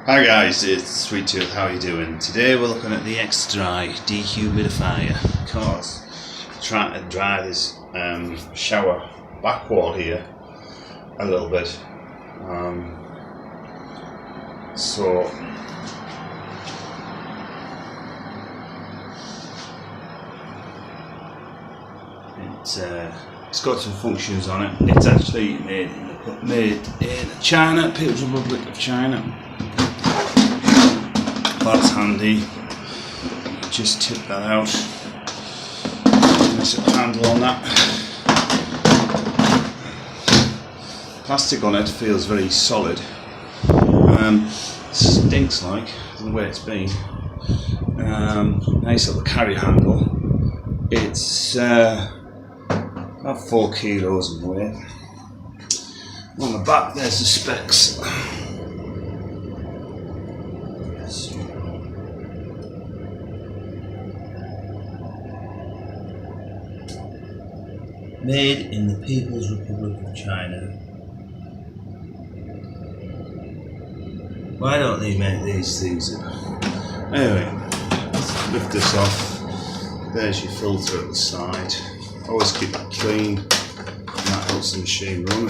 Hi guys, it's Sweet Tooth. How are you doing? Today we're looking at the Xdry dehumidifier because I'm trying to dry this shower back wall here a little bit. So it's got some functions on it. It's actually made in China, People's Republic of China. That's handy. Just tip that out. Nice little handle on that. Plastic on it feels very solid. Stinks like the way it's been. Nice little carry handle. It's about 4 kilos in weight. On the back there's the specs. Made in the People's Republic of China. Why don't they make these things? Anyway, let's lift this off. There's your filter at the side. Always keep it clean. And that helps the machine run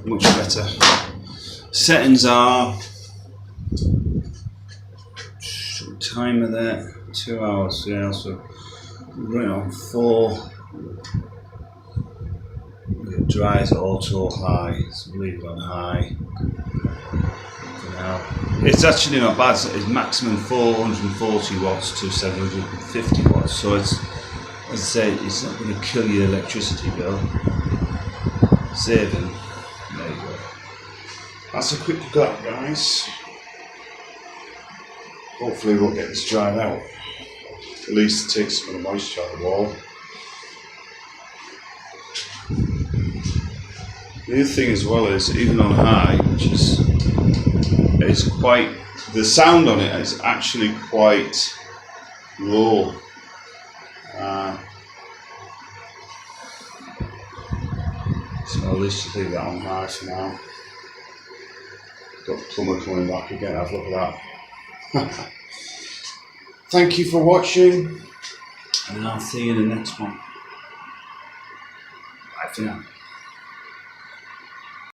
much better. Settings are timer there, 2 hours. Yeah, so run it on 4. It dries at auto high, so leave it on high for now. It's actually not bad. It's maximum 440 watts to 750 watts, so it's, as I say, it's not going to kill your electricity bill. Saving. There you go. That's a quick look at that, guys. Hopefully we'll get this dried out. At least take some of the moisture out of the wall. The other thing as well is, even on high, which is quite, the sound on it is actually quite low. So I'll just leave that on high for now. Got the plumber coming back again, have a look at that. Thank you for watching, and I'll see you in the next one. Bye for now.